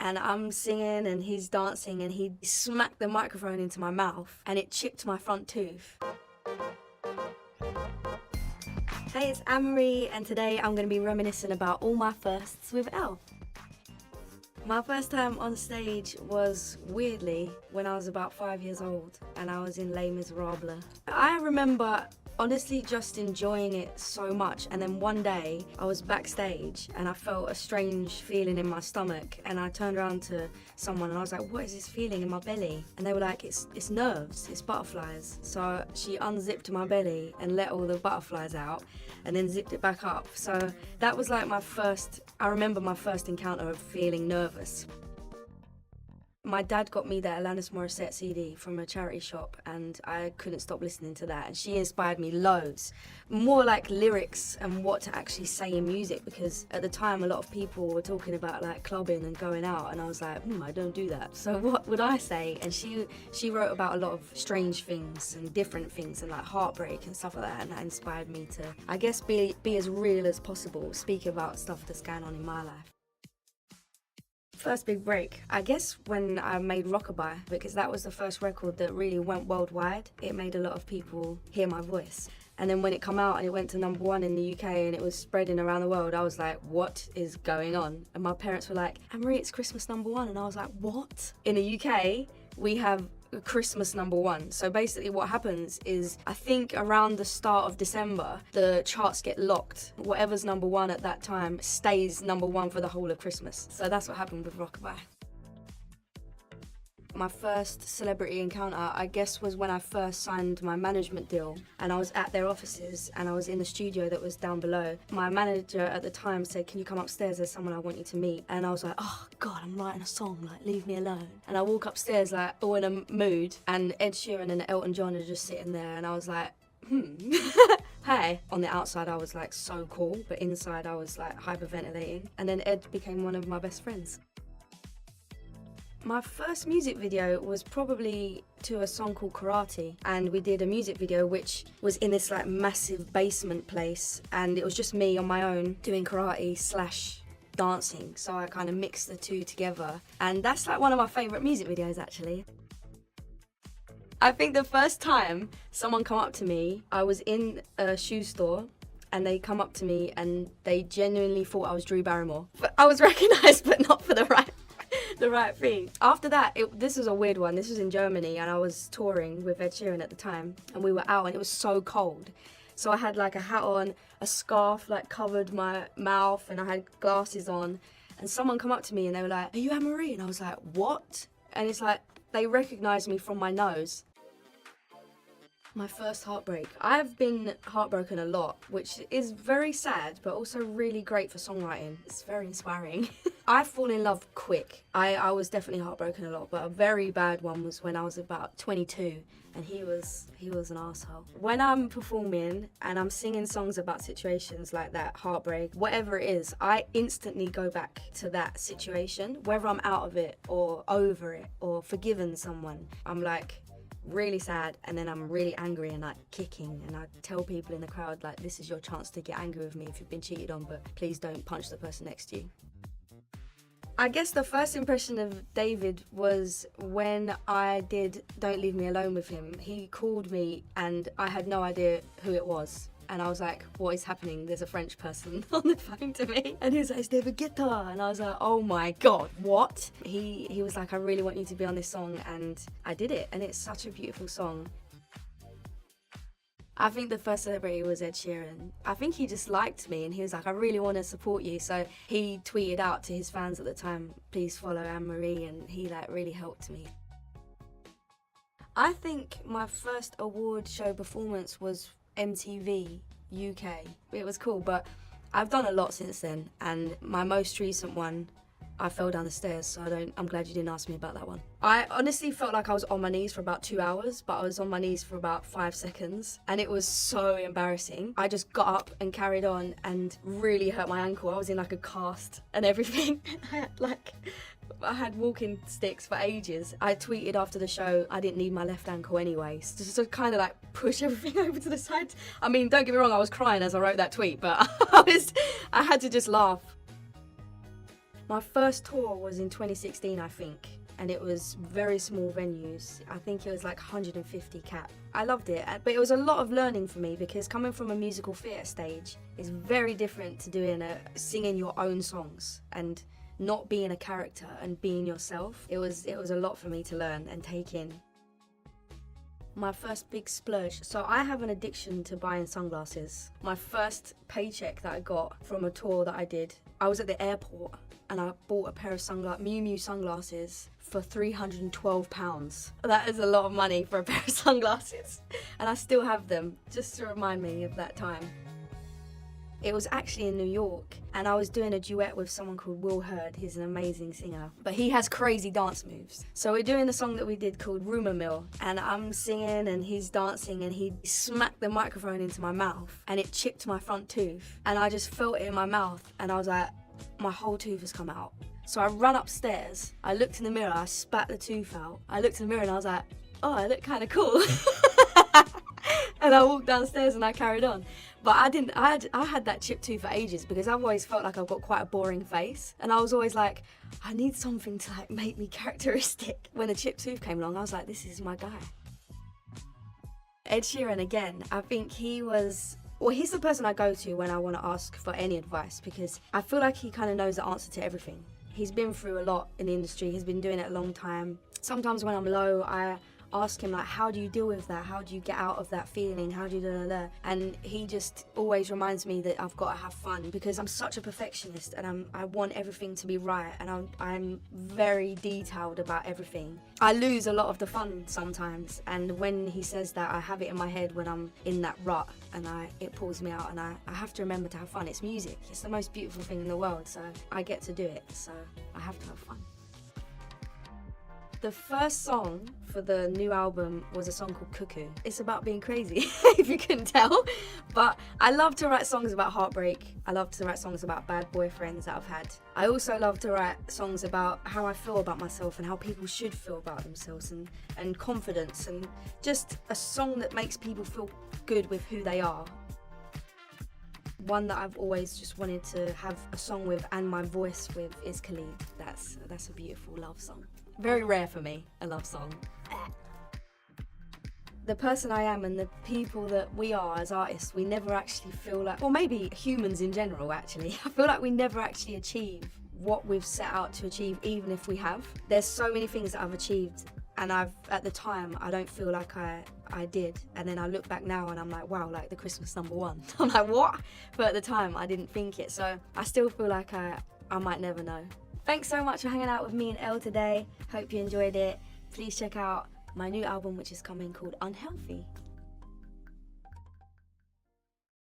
and I'm singing and he's dancing and he smacked the microphone into my mouth and it chipped my front tooth. Hey, it's Anne-Marie and today I'm going to be reminiscing about all my firsts with Elle. My first time on stage was, weirdly, when I was about 5 years old and I was in Les Miserables. I remember honestly just enjoying it so much, and then one day I was backstage and I felt a strange feeling in my stomach and I turned around to someone and I was like, what is this feeling in my belly? And they were like, it's nerves, it's butterflies. So she unzipped my belly and let all the butterflies out and then zipped it back up. So that was like I remember my first encounter of feeling nervous. My dad got me the Alanis Morissette CD from a charity shop and I couldn't stop listening to that, and she inspired me loads. More like lyrics and what to actually say in music, because at the time a lot of people were talking about like clubbing and going out and I was like, I don't do that. So what would I say? And she wrote about a lot of strange things and different things and like heartbreak and stuff like that, and that inspired me to, I guess, be as real as possible, speak about stuff that's going on in my life. First big break, I guess when I made Rockabye, because that was the first record that really went worldwide. It made a lot of people hear my voice. And then when it came out and it went to #1 in the UK and it was spreading around the world, I was like, what is going on? And my parents were like, Anne-Marie, it's Christmas #1. And I was like, what? In the UK, we have Christmas #1. So basically what happens is, I think around the start of December, the charts get locked. Whatever's #1 at that time stays #1 for the whole of Christmas. So that's what happened with Rockabye. My first celebrity encounter, I guess, was when I first signed my management deal and I was at their offices and I was in the studio that was down below. My manager at the time said, can you come upstairs, there's someone I want you to meet. And I was like, oh God, I'm writing a song, like leave me alone. And I walk upstairs like all in a mood, and Ed Sheeran and Elton John are just sitting there and I was like, Hey. On the outside I was like so cool, but inside I was like hyperventilating. And then Ed became one of my best friends. My first music video was probably to a song called Karate, and we did a music video which was in this like massive basement place, and it was just me on my own doing karate / dancing, so I kind of mixed the two together, and that's like one of my favourite music videos actually. I think the first time someone come up to me, I was in a shoe store and they come up to me and they genuinely thought I was Drew Barrymore. But I was recognised, but not for the right thing. After that, this was a weird one. This was in Germany and I was touring with Ed Sheeran at the time, and we were out and it was so cold. So I had like a hat on, a scarf like covered my mouth, and I had glasses on, and someone come up to me and they were like, are you Anne-Marie? And I was like, what? And it's like, they recognised me from my nose. My first heartbreak. I've been heartbroken a lot, which is very sad, but also really great for songwriting. It's very inspiring. I fall in love quick. I was definitely heartbroken a lot, but a very bad one was when I was about 22, and he was an asshole. When I'm performing and I'm singing songs about situations like that, heartbreak, whatever it is, I instantly go back to that situation, whether I'm out of it or over it or forgiven someone. I'm like, really sad, and then I'm really angry and like kicking, and I tell people in the crowd like, this is your chance to get angry with me if you've been cheated on, but please don't punch the person next to you. I guess the first impression of David was when I did Don't Leave Me Alone with him. He called me and I had no idea who it was. And I was like, what is happening? There's a French person on the phone to me. And he was like, it's David Guetta. And I was like, oh my God, what? He was like, I really want you to be on this song. And I did it. And it's such a beautiful song. I think the first celebrity was Ed Sheeran. I think he just liked me and he was like, I really want to support you. So he tweeted out to his fans at the time, please follow Anne-Marie, and he like really helped me. I think my first award show performance was MTV UK. It was cool, but I've done a lot since then, and my most recent one, I fell down the stairs, so I'm glad you didn't ask me about that one. I honestly felt like I was on my knees for about 2 hours, but I was on my knees for about 5 seconds, and it was so embarrassing. I just got up and carried on and really hurt my ankle. I was in like a cast and everything. I had walking sticks for ages. I tweeted after the show, I didn't need my left ankle anyway, just to kind of like push everything over to the side. I mean, don't get me wrong, I was crying as I wrote that tweet, but I had to just laugh. My first tour was in 2016, I think, and it was very small venues. I think it was like 150 cap. I loved it, but it was a lot of learning for me because coming from a musical theatre stage is very different to singing your own songs and not being a character and being yourself. It was a lot for me to learn and take in. My first big splurge. So I have an addiction to buying sunglasses. My first paycheck that I got from a tour that I did, I was at the airport and I bought a pair of Miu Miu sunglasses for £312. That is a lot of money for a pair of sunglasses. And I still have them, just to remind me of that time. It was actually in New York, and I was doing a duet with someone called Will Hurd. He's an amazing singer, but he has crazy dance moves. So we're doing a song that we did called Rumour Mill, and I'm singing and he's dancing, and he smacked the microphone into my mouth, and it chipped my front tooth. And I just felt it in my mouth, and I was like, my whole tooth has come out. So I ran upstairs, I looked in the mirror, I spat the tooth out. I looked in the mirror and I was like, oh, I look kind of cool. And I walked downstairs and I carried on. But I had that chipped tooth for ages because I've always felt like I've got quite a boring face. And I was always like, I need something to like make me characteristic. When the chipped tooth came along, I was like, this is my guy. Ed Sheeran, again, I think he's the person I go to when I want to ask for any advice because I feel like he kind of knows the answer to everything. He's been through a lot in the industry, he's been doing it a long time. Sometimes when I'm low, I ask him like, how do you deal with that? How do you get out of that feeling? How do you da? And he just always reminds me that I've got to have fun because I'm such a perfectionist and I want everything to be right and I'm very detailed about everything. I lose a lot of the fun sometimes, and when he says that, I have it in my head when I'm in that rut and it pulls me out, and I have to remember to have fun. It's music. It's the most beautiful thing in the world, so I get to do it, so I have to have fun. The first song for the new album was a song called Cuckoo. It's about being crazy, if you couldn't tell. But I love to write songs about heartbreak. I love to write songs about bad boyfriends that I've had. I also love to write songs about how I feel about myself and how people should feel about themselves and confidence, and just a song that makes people feel good with who they are. One that I've always just wanted to have a song with and my voice with is Khalid. That's a beautiful love song. Very rare for me, a love song. The person I am and the people that we are as artists, we never actually feel like, or maybe humans in general actually, I feel like we never actually achieve what we've set out to achieve, even if we have. There's so many things that I've achieved and at the time, I don't feel like I did. And then I look back now and I'm like, wow, like the Christmas #1. I'm like, what? But at the time, I didn't think it. So I still feel like I might never know. Thanks so much for hanging out with me and Elle today. Hope you enjoyed it. Please check out my new album, which is coming, called Unhealthy.